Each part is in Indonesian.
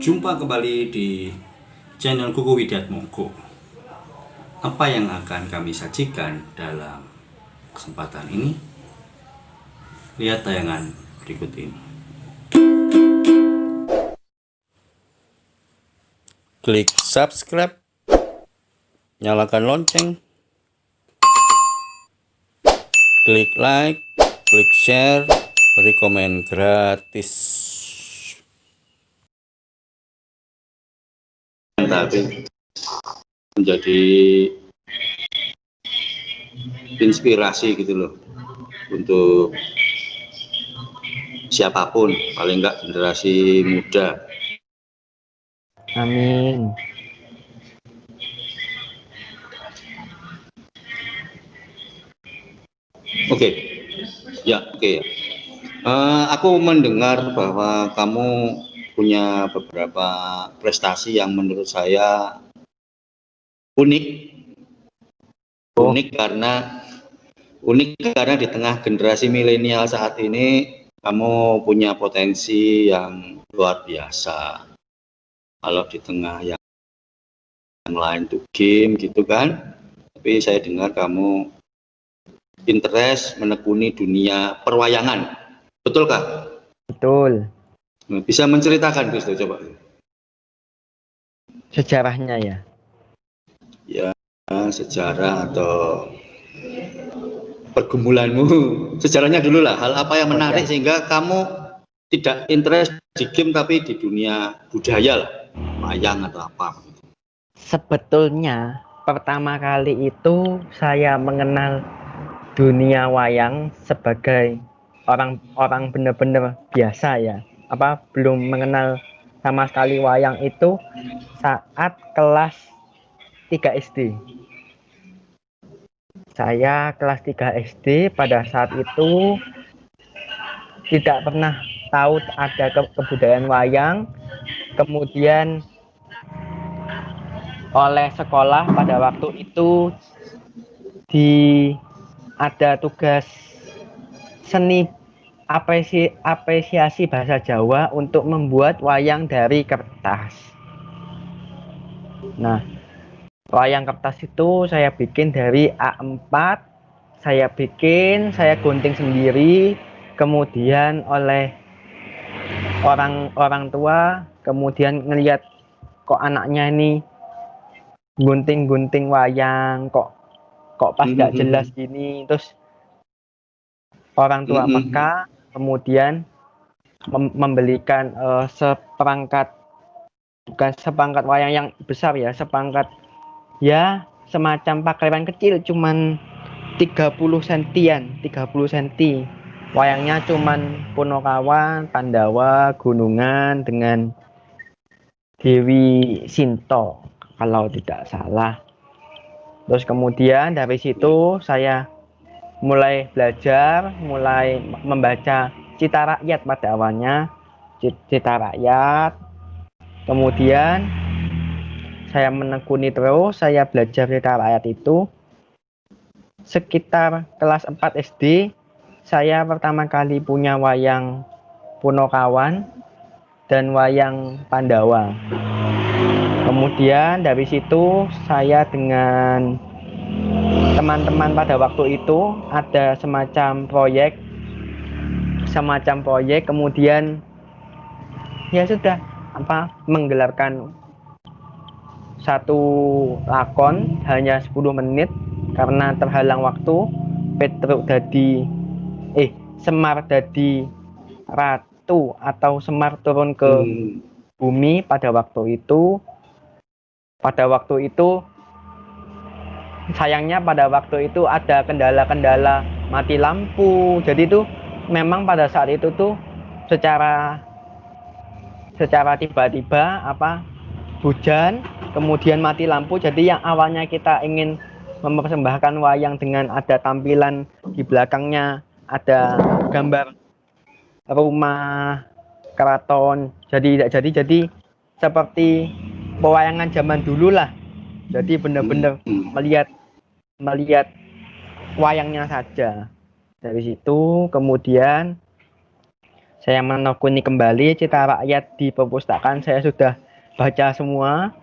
Jumpa kembali di channel Kuku Widiatmoko. Apa yang akan kami sajikan dalam kesempatan ini? Lihat tayangan berikut ini. Klik subscribe, nyalakan lonceng, klik like, klik share, beri komen gratis. Tapi menjadi inspirasi gitu loh untuk siapapun, paling enggak generasi muda. Amin. Oke. Ya. Aku mendengar bahwa kamu punya beberapa prestasi yang menurut saya unik. Unik karena di tengah generasi milenial saat ini kamu punya potensi yang luar biasa. Kalau di tengah yang lain tuh game gitu kan, tapi saya dengar kamu interest menekuni dunia perwayangan, betulkah? Betul. Bisa menceritakan Gus, coba. Sejarahnya ya. Ya, sejarah atau pergumulanmu, sejarahnya dulu lah. Hal apa yang menarik sehingga kamu tidak interest di game tapi di dunia budaya lah, wayang atau apa? Sebetulnya pertama kali itu saya mengenal dunia wayang sebagai orang benar-benar biasa ya. Belum mengenal sama sekali wayang itu saat kelas 3 SD. Saya kelas 3 SD pada saat itu tidak pernah tahu ada kebudayaan wayang. Kemudian oleh sekolah pada waktu itu ada tugas seni apresiasi bahasa Jawa untuk membuat wayang dari kertas. Nah, wayang kertas itu saya bikin dari A4, saya gunting sendiri, kemudian oleh orang tua kemudian ngelihat kok anaknya ini gunting-gunting wayang kok pas gak jelas gini, terus orang tua peka kemudian membelikan bukan seperangkat wayang yang besar ya, seperangkat ya semacam pakaian kecil cuman 30 sentian, 30 senti. Wayangnya cuman Punokawan, Pandawa, Gunungan dengan Dewi Sinto kalau tidak salah. Terus kemudian dari situ saya mulai belajar, mulai membaca Cita Rakyat pada awalnya, Cita Rakyat. Kemudian saya menekuni terus, saya belajar Cita Rakyat itu sekitar kelas 4 SD. Saya pertama kali punya wayang Punokawan dan wayang Pandawa. Kemudian dari situ saya dengan teman-teman pada waktu itu ada semacam proyek, kemudian ya sudah menggelarkan satu lakon hanya 10 menit karena terhalang waktu. Semar dadi ratu atau Semar turun ke bumi pada waktu itu. Sayangnya pada waktu itu ada kendala-kendala mati lampu. Jadi itu memang pada saat itu tuh secara tiba-tiba hujan, kemudian mati lampu. Jadi yang awalnya kita ingin mempersembahkan wayang dengan ada tampilan di belakangnya ada gambar rumah keraton, jadi seperti pewayangan zaman dulu lah. Jadi benar-benar melihat wayangnya saja. Dari situ kemudian Saya menekuni kembali Cita Rakyat di perpustakaan, saya sudah baca semua.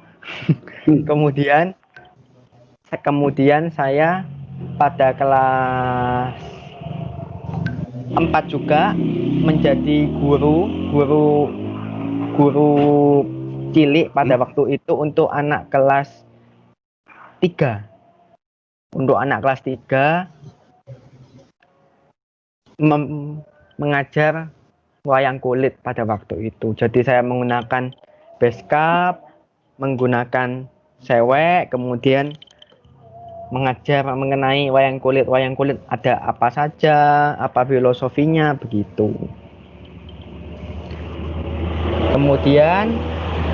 Kemudian saya pada kelas 4 juga menjadi guru guru cilik pada waktu itu untuk anak kelas 3. Untuk anak kelas 3 mengajar wayang kulit pada waktu itu. Jadi saya menggunakan beskap, menggunakan sewek, kemudian mengajar mengenai wayang kulit. Wayang kulit ada apa saja, apa filosofinya, begitu. Kemudian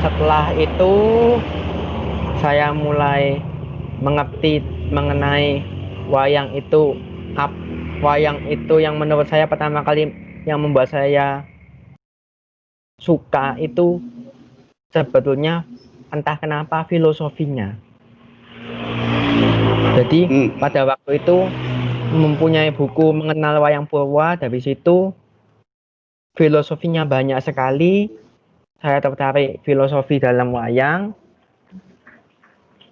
setelah itu saya mulai mengerti mengenai wayang itu. Wayang itu yang menurut saya pertama kali yang membuat saya suka itu sebetulnya entah kenapa filosofinya. Jadi pada waktu itu mempunyai buku mengenal wayang Purwa, dari situ filosofinya banyak sekali. Saya tertarik filosofi dalam wayang.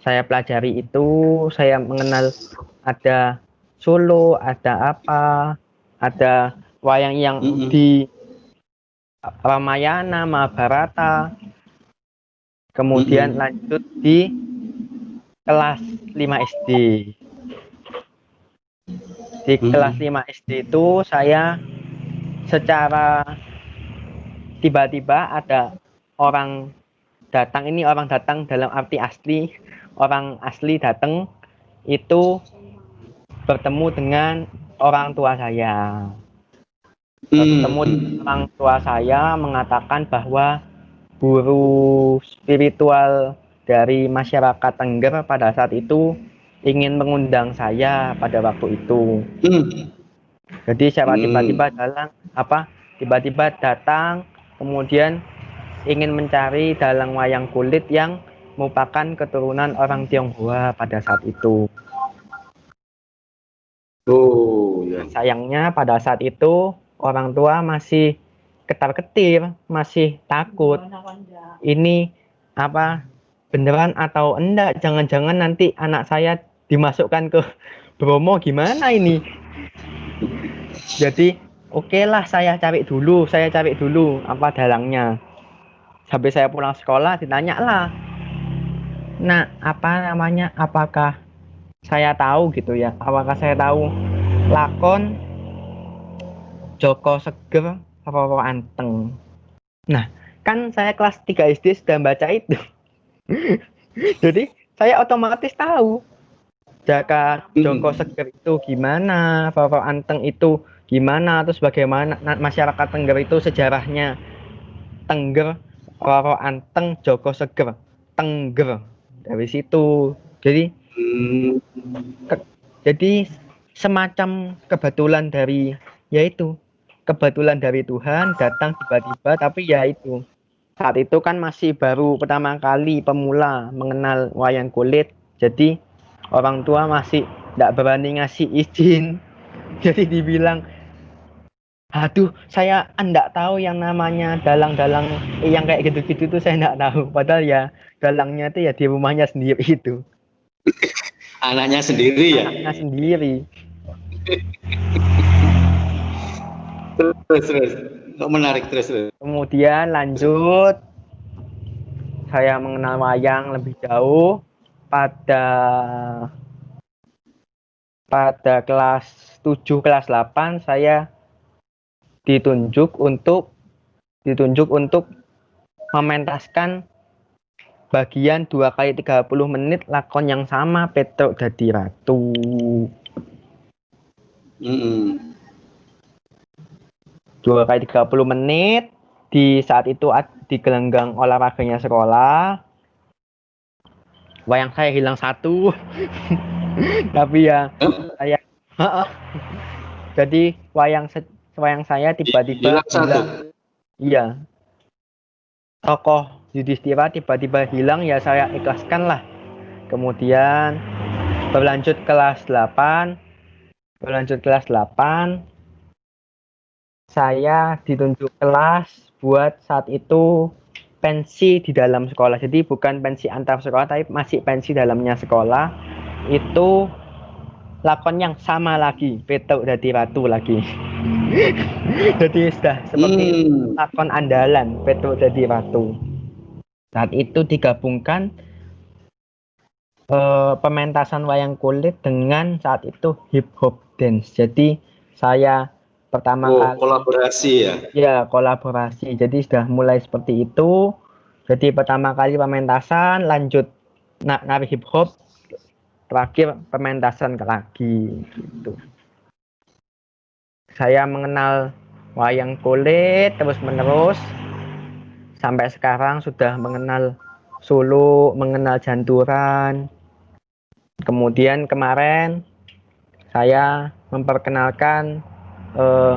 Saya pelajari itu, saya mengenal ada Solo, ada apa, ada wayang yang di Ramayana, Mahabharata. Kemudian lanjut di kelas 5 SD. Di kelas 5 SD itu saya secara tiba-tiba ada orang datang, ini orang datang dalam arti asli, orang asli datang itu bertemu dengan orang tua saya. Bertemu dengan orang tua saya mengatakan bahwa guru spiritual dari masyarakat Tengger pada saat itu ingin mengundang saya pada waktu itu. Jadi saya tiba-tiba datang, kemudian ingin mencari dalang wayang kulit yang merupakan keturunan orang Tionghoa pada saat itu. Sayangnya pada saat itu orang tua masih ketar-ketir, masih takut. Ini apa beneran atau enggak? Jangan-jangan nanti anak saya dimasukkan ke Bromo, gimana ini? Jadi oke lah, saya cari dulu apa dalangnya. Sampai saya pulang sekolah ditanya lah, nah apa namanya, apakah saya tahu gitu ya, apakah saya tahu lakon Joko Seger Roro Anteng. Nah kan saya kelas 3 SD sudah baca itu. Jadi saya otomatis tahu Joko Seger itu gimana, Roro Anteng itu gimana, terus bagaimana masyarakat Tengger itu sejarahnya. Tengger, Roro Anteng, Joko Seger, Tengger, dari situ. Jadi semacam kebetulan dari Tuhan datang tiba-tiba. Tapi ya itu, saat itu kan masih baru pertama kali pemula mengenal wayang kulit, jadi orang tua masih tidak berani ngasih izin. Jadi dibilang, aduh, saya enggak tahu yang namanya dalang-dalang yang kayak gitu-gitu tuh, saya enggak tahu. Padahal ya dalangnya itu ya di rumahnya sendiri itu. Anaknya sendiri ya? Anaknya sendiri. Terus. Menarik terus. Kemudian lanjut, saya mengenal wayang lebih jauh pada kelas 7, kelas 8 saya ditunjuk untuk mementaskan bagian 2 kali 30 menit lakon yang sama, Petruk Dadi Ratu. 2 kali 30 menit di saat itu di gelanggang olahraganya sekolah. Wayang saya hilang 1. Tapi ya saya jadi wayang saya tiba-tiba hilang. Iya. Tokoh Yudhistira tiba-tiba hilang, ya saya ikhlaskan lah. Kemudian berlanjut kelas 8. saya ditunjuk kelas buat saat itu pensi di dalam sekolah. Jadi bukan pensi antar sekolah, tapi masih pensi dalamnya sekolah. Itu lakon yang sama lagi, Petuk Dadi Ratu lagi. Jadi sudah seperti Hmm. lakon andalan, Petuk Dadi Ratu. Saat itu digabungkan pementasan wayang kulit dengan saat itu hip hop dance. Jadi saya pertama Oh, kali kolaborasi ya. ya kolaborasi. Jadi sudah mulai seperti itu. Jadi pertama kali pementasan, lanjut nari hip hop, terakhir pementasan lagi gitu. Saya mengenal wayang kulit terus menerus sampai sekarang sudah mengenal suluk, mengenal janturan. Kemudian kemarin saya memperkenalkan eh,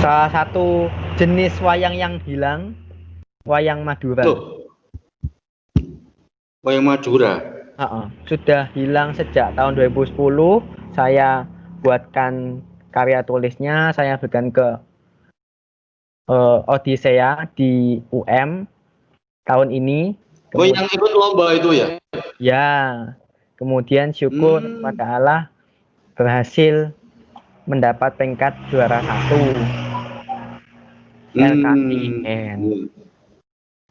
salah satu jenis wayang yang hilang, wayang Madura. Loh, wayang Madura. Sudah hilang sejak tahun 2010. Saya buatkan karya tulisnya, saya berikan ke Odisea di UM tahun ini. Oh, yang ikut lomba itu ya? Ya, kemudian syukur Hmm. kepada Allah berhasil mendapat peringkat juara 1 LKIN. Hmm.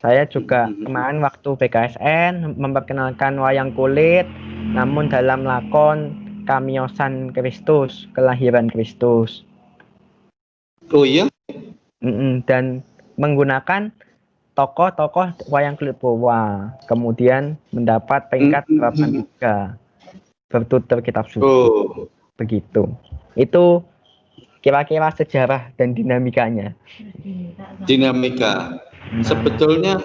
Saya juga kemarin waktu BKSN memperkenalkan wayang kulit, namun dalam lakon Kamiosan Kristus, kelahiran Kristus. Oh iya? Dan menggunakan tokoh-tokoh wayang kulit Powa. Kemudian mendapat peringkat Hmm. 3, bertutur kitab suci. Oh, Begitu. Itu kira-kira sejarah dan dinamikanya. dinamika. Nah, Sebetulnya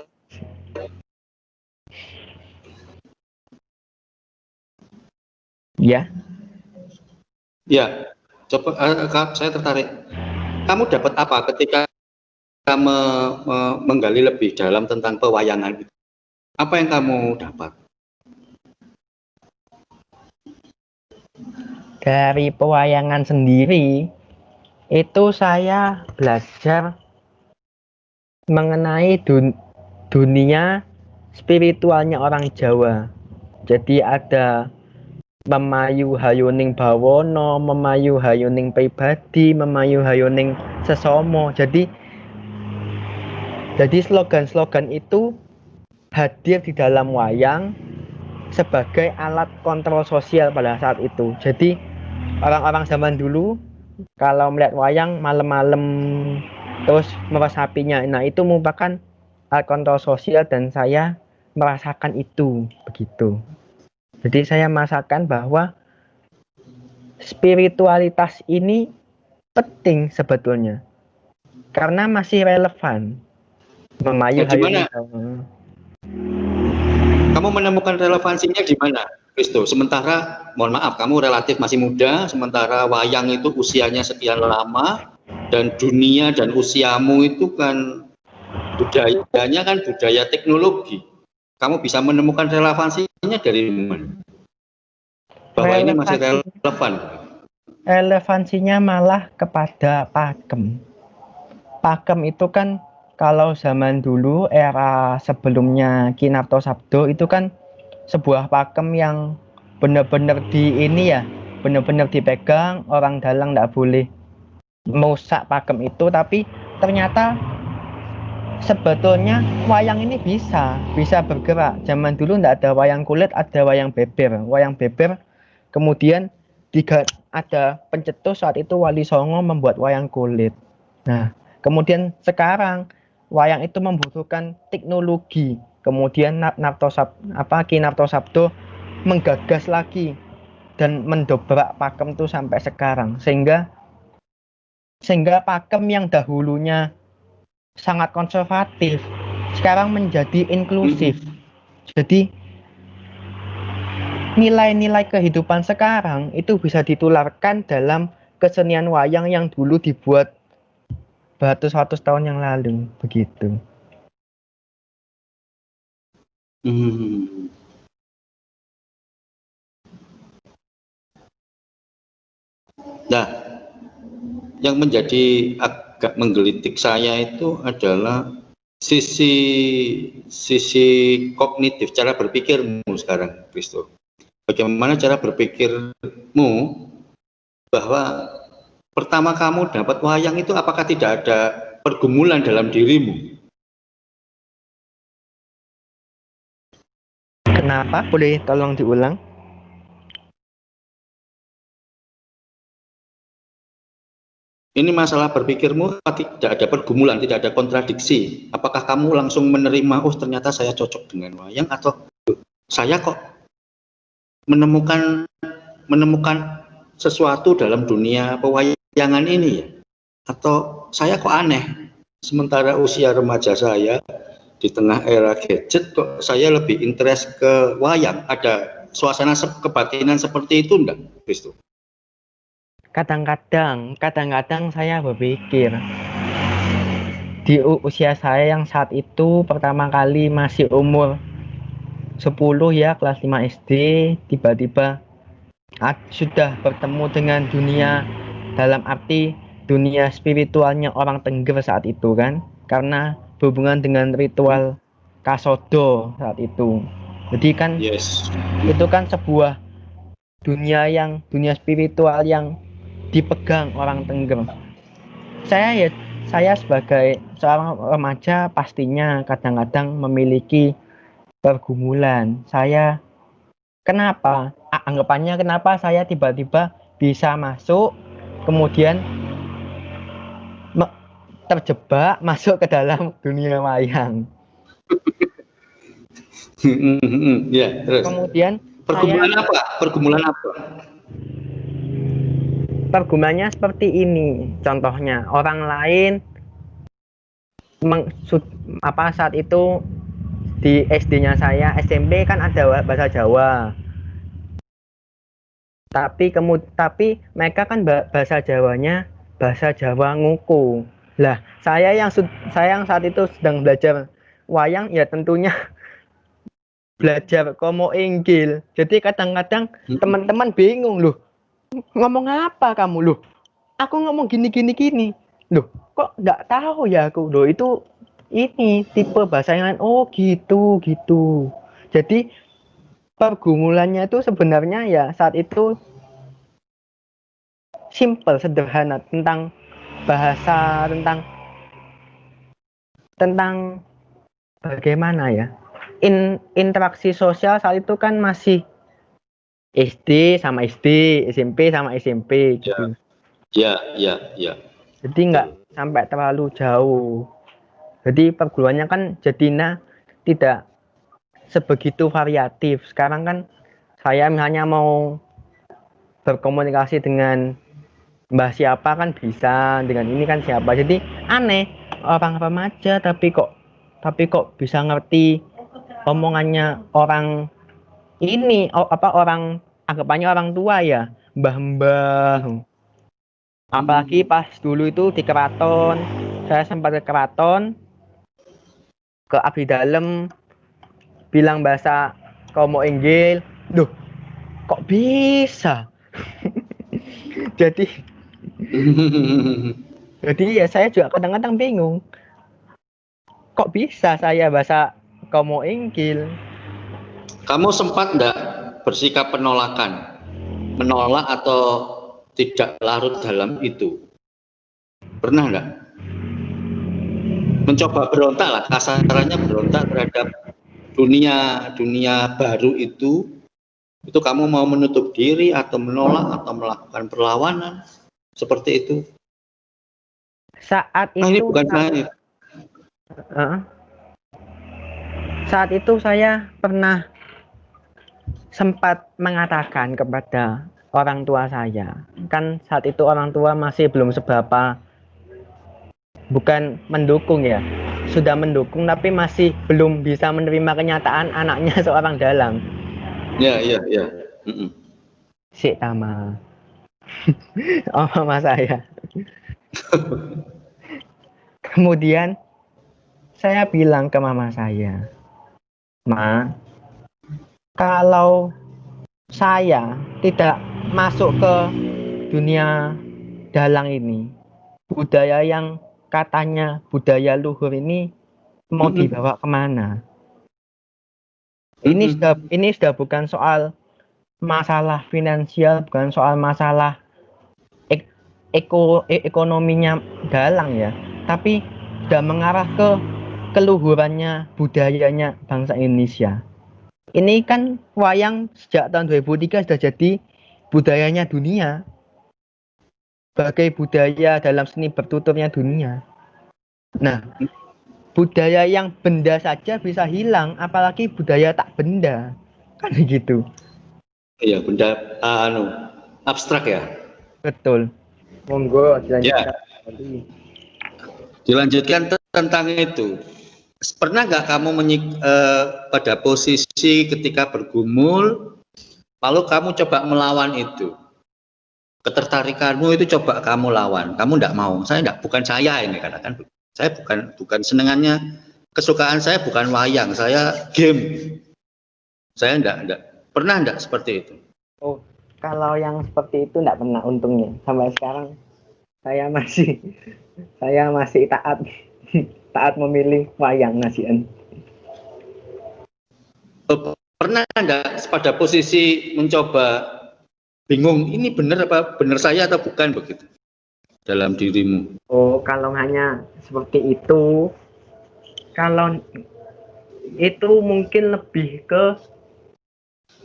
ya, ya, coba saya tertarik. Kamu dapat apa ketika menggali lebih dalam tentang pewayangan itu? Apa yang kamu dapat? dari pewayangan sendiri itu saya belajar mengenai dunia spiritualnya orang Jawa. Jadi ada memayu hayuning bawono, memayu hayuning pribadi, memayu hayuning sesomo. Jadi slogan-slogan itu hadir di dalam wayang sebagai alat kontrol sosial pada saat itu. Jadi orang-orang zaman dulu kalau melihat wayang malam-malam terus meresapinya, nah itu merupakan alat kontrol sosial dan saya merasakan itu begitu. Jadi saya merasakan bahwa spiritualitas ini penting sebetulnya karena masih relevan. Memayu Nah, di mana hayuning kamu menemukan relevansinya di mana, Kristo? Sementara, mohon maaf, kamu relatif masih muda, sementara wayang itu usianya sekian lama, dan dunia dan usiamu itu kan budayanya kan budaya teknologi. Kamu bisa menemukan relevansinya dari mana? Bahwa ini masih relevansi relevan. relevansinya malah kepada pakem. Pakem itu kan kalau zaman dulu era sebelumnya Ki Narto Sabdo itu kan sebuah pakem yang benar-benar benar-benar dipegang, orang dalang nggak boleh merusak pakem itu. Tapi ternyata sebetulnya wayang ini bisa bergerak. Zaman dulu nggak ada wayang kulit, ada wayang beber. Kemudian ada pencetus saat itu Wali Songo membuat wayang kulit. Nah, kemudian sekarang wayang itu membutuhkan teknologi. Kemudian Ki Narto Sabdo menggagas lagi dan mendobrak pakem itu sampai sekarang sehingga pakem yang dahulunya sangat konservatif sekarang menjadi inklusif. Jadi nilai-nilai kehidupan sekarang itu bisa ditularkan dalam kesenian wayang yang dulu dibuat beratus-ratus tahun yang lalu begitu. Hmm. Nah, yang menjadi agak menggelitik saya itu adalah sisi sisi kognitif, cara berpikirmu sekarang, Kristo. Bagaimana cara berpikirmu bahwa pertama kamu dapat wayang itu apakah tidak ada pergumulan dalam dirimu? Kenapa? Boleh tolong diulang? Ini masalah berpikirmu tidak ada pergumulan, tidak ada kontradiksi. Apakah kamu langsung menerima, oh ternyata saya cocok dengan wayang, atau saya kok menemukan sesuatu dalam dunia pewayangan ini ya? Atau saya kok aneh, sementara usia remaja saya di tengah era gadget kok saya lebih interest ke wayang. Ada suasana kebatinan seperti itu enggak, Kristo? Kadang-kadang saya berpikir di usia saya yang saat itu pertama kali masih umur 10 ya, kelas 5 SD, tiba-tiba sudah bertemu dengan dunia, dalam arti dunia spiritualnya orang Tengger saat itu kan, karena berhubungan dengan ritual Kasodo saat itu. Jadi kan itu kan sebuah dunia spiritual yang dipegang orang Tengger. Saya sebagai seorang remaja pastinya kadang-kadang memiliki pergumulan. Anggapannya kenapa saya tiba-tiba bisa masuk, kemudian terjebak masuk ke dalam dunia wayang. Ya, terus. Kemudian pergumulan apa? Pergumulannya seperti ini. Contohnya, orang lain saat itu di SD-nya saya, SMP kan ada bahasa Jawa. Tapi mereka kan bahasa Jawanya bahasa Jawa nguku. Lah, saya yang saat itu sedang belajar wayang ya tentunya belajar komo inggil. Jadi kadang-kadang teman-teman bingung loh. Ngomong apa kamu loh? Aku ngomong gini. Loh, kok nggak tahu ya aku loh itu ini tipe bahasa yang lain. Oh gitu. Jadi pergumulannya itu sebenarnya ya saat itu simple, sederhana, tentang bahasa, tentang bagaimana ya interaksi sosial saat itu kan masih SD sama SD, SMP sama SMP gitu. Ya. Jadi nggak sampai terlalu jauh. Jadi pergumulannya kan jadinya tidak sebegitu variatif. Sekarang kan saya misalnya mau berkomunikasi dengan mbah siapa kan bisa, dengan ini kan siapa. Jadi aneh, orang remaja tapi kok bisa ngerti omongannya orang ini, orang anggapannya orang tua ya, mbah-mbah. Apalagi pas dulu itu di keraton, saya sempat ke keraton, ke abdi dalem, bilang bahasa komo inggil, duh kok bisa? jadi ya saya juga kadang-kadang bingung, kok bisa saya bahasa komo inggil. Kamu sempat enggak bersikap penolakan, menolak atau tidak larut dalam itu? Pernah enggak? Mencoba berontak lah, kasarannya berontak terhadap dunia baru itu kamu mau menutup diri atau menolak atau melakukan perlawanan seperti itu? Saat itu ini bukan saya. Saat itu saya pernah sempat mengatakan kepada orang tua saya, kan saat itu orang tua masih belum seberapa, bukan mendukung ya, sudah mendukung tapi masih belum bisa menerima kenyataan anaknya seorang dalang. Ya. Si Tama. Oh mama saya. Kemudian saya bilang ke mama saya, Ma, kalau saya tidak masuk ke dunia dalang ini, budaya yang katanya budaya luhur ini mau dibawa kemana? Ini sudah bukan soal masalah finansial, bukan soal masalah ekonominya dalang ya, tapi sudah mengarah ke keluhurannya budayanya bangsa Indonesia. Ini kan wayang sejak tahun 2003 sudah jadi budayanya dunia, sebagai budaya dalam seni bertuturnya dunia. Nah, budaya yang benda saja bisa hilang, apalagi budaya tak benda, kan begitu. Iya, benda abstrak ya. Betul. Monggo Ya, dilanjutkan. dilanjutkan tentang itu. Pernah nggak kamu pada posisi ketika bergumul, lalu kamu coba melawan itu? Ketertarikanmu itu coba kamu lawan. Kamu nggak mau. Bukan saya ini katakan. Saya bukan senengannya, kesukaan saya bukan wayang, saya game. Saya enggak. Pernah enggak seperti itu? Oh, kalau yang seperti itu enggak pernah untungnya. Sampai sekarang saya masih taat memilih wayang ngasihan. Pernah enggak pada posisi mencoba bingung ini benar saya atau bukan begitu dalam dirimu? Oh, kalau hanya seperti itu, kalau itu mungkin lebih ke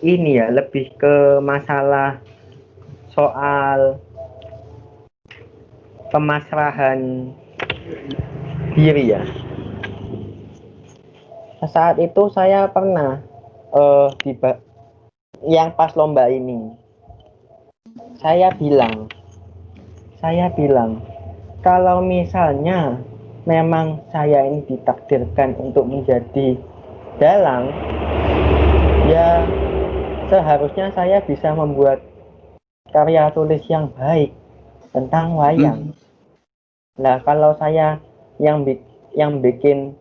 ini ya, lebih ke masalah soal pemasrahan diri ya. Saat itu saya pernah yang pas lomba ini, saya bilang kalau misalnya memang saya ini ditakdirkan untuk menjadi dalang, ya seharusnya saya bisa membuat karya tulis yang baik tentang wayang. Nah, kalau saya yang bikin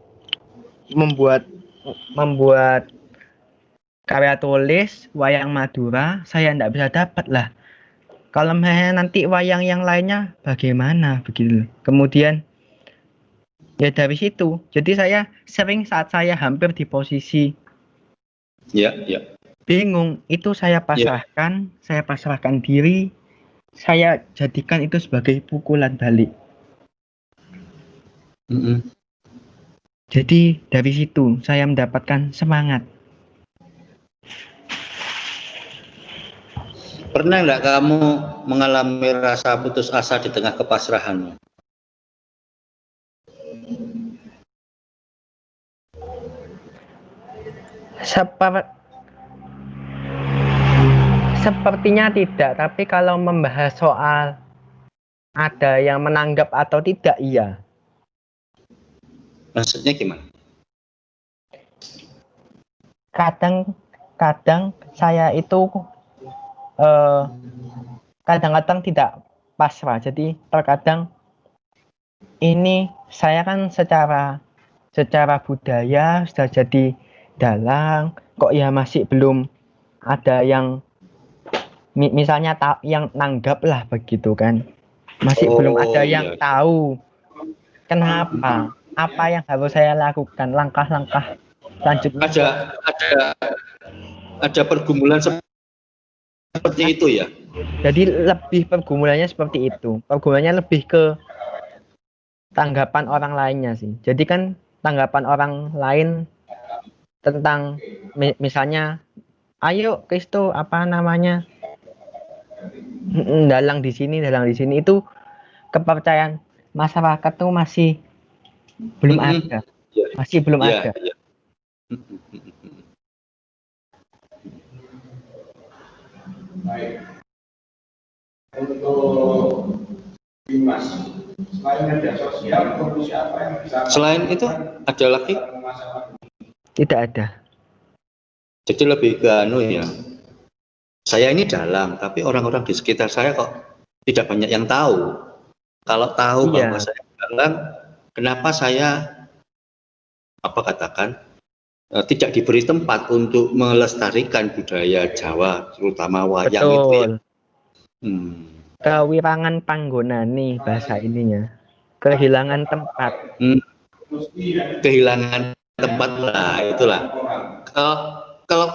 membuat karya tulis wayang Madura, saya tidak bisa dapat lah. Kalau nanti wayang yang lainnya bagaimana begitu. Kemudian ya dari situ. Jadi saya sering saat saya hampir di posisi bingung, itu saya pasrahkan diri, saya jadikan itu sebagai pukulan balik. Jadi dari situ saya mendapatkan semangat. Pernah enggak kamu mengalami rasa putus asa di tengah kepasrahanmu? Sepertinya tidak, tapi kalau membahas soal ada yang menanggap atau tidak, iya. Maksudnya gimana? Kadang saya itu kadang-kadang tidak pasrah. Jadi terkadang ini saya kan secara budaya sudah jadi dalang, kok ya masih belum ada yang misalnya yang nanggap lah begitu kan, masih belum ada yang tahu kenapa, apa yang harus saya lakukan, langkah-langkah selanjutnya. Ada pergumulan seperti itu ya. Jadi lebih pergumulannya seperti itu. Pergumulannya lebih ke tanggapan orang lainnya sih. Jadi kan tanggapan orang lain tentang misalnya, ayo Kristo apa namanya, dalang di sini itu kepercayaan masyarakat tuh masih belum ada. Masih belum ada. Baik. Untuk Dimas, selain media sosial, fungsi apa yang bisa? Selain itu ada lagi? Tidak ada. Jadi lebih ke ya. Saya ini dalang, tapi orang-orang di sekitar saya kok tidak banyak yang tahu. Kalau tahu bahwa saya dalang, kenapa saya tidak diberi tempat untuk melestarikan budaya Jawa, terutama wayang itu ya. kewirangan panggonane bahasa ininya. Kehilangan tempat. Kehilangan tempat lah, itulah. Kalau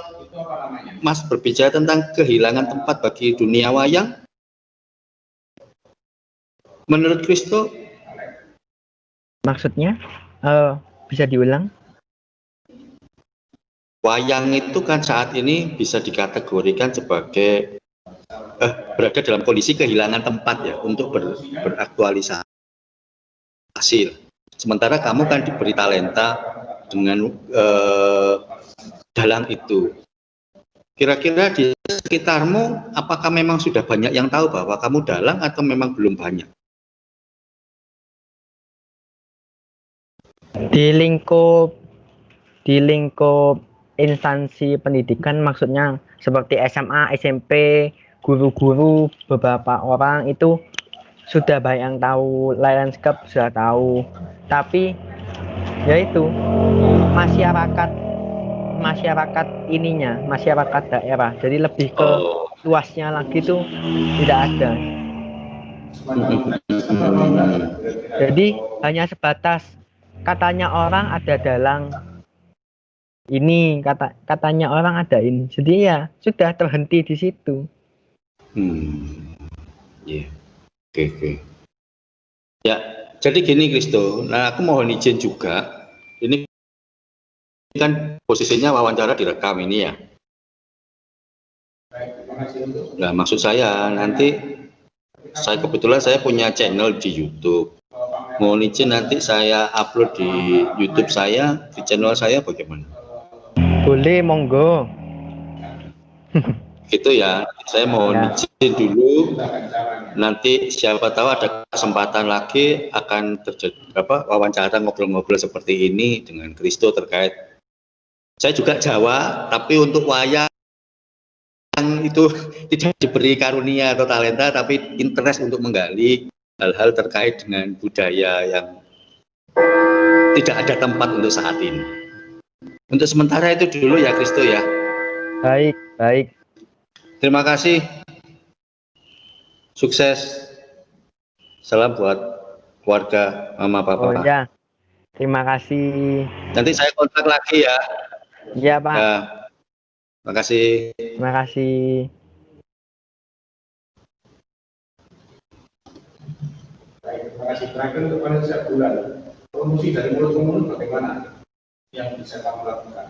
Mas berbicara tentang kehilangan tempat bagi dunia wayang, menurut Kristo, Maksudnya bisa diulang? wayang itu kan saat ini bisa dikategorikan sebagai berada dalam kondisi kehilangan tempat ya untuk beraktualisasi. Sementara kamu kan diberi talenta dengan dalang itu. Kira-kira di sekitarmu, apakah memang sudah banyak yang tahu bahwa kamu dalang atau memang belum banyak? Di lingkup instansi pendidikan, maksudnya seperti SMA, SMP, guru-guru, beberapa orang itu sudah banyak yang tahu, landscape sudah tahu, tapi yaitu masyarakat ininya, masyarakat daerah, jadi lebih ke luasnya lagi tuh tidak ada. Jadi hanya sebatas katanya orang ada dalang ini, katanya orang ada ini, jadi ya sudah terhenti di situ. Oke. Ya, jadi gini Kristo, nah aku mohon izin juga, ini kan posisinya wawancara direkam ini ya. Nah, maksud saya nanti kebetulan saya punya channel di YouTube. Mohon izin nanti saya upload di YouTube saya, di channel saya bagaimana? Boleh, monggo. Gitu ya, saya mohon izin dulu. Nanti siapa tahu ada kesempatan lagi akan terjadi wawancara ngobrol-ngobrol seperti ini dengan Kristo terkait. Saya juga Jawa, tapi untuk wayang itu tidak diberi karunia atau talenta, tapi interest untuk menggali hal-hal terkait dengan budaya yang tidak ada tempat untuk saat ini. Untuk sementara itu dulu ya Kristo ya. Baik. Terima kasih. Sukses. Salam buat keluarga Mama Papa. Oh ya. Terima kasih. Nanti saya kontak lagi ya. Iya, Pak. Ya. Terima kasih. Terima kasih. Baik, terima kasih. Terakhir untuk pada bulan, promosi dari mulut ke mulut bagaimana yang bisa kamu lakukan?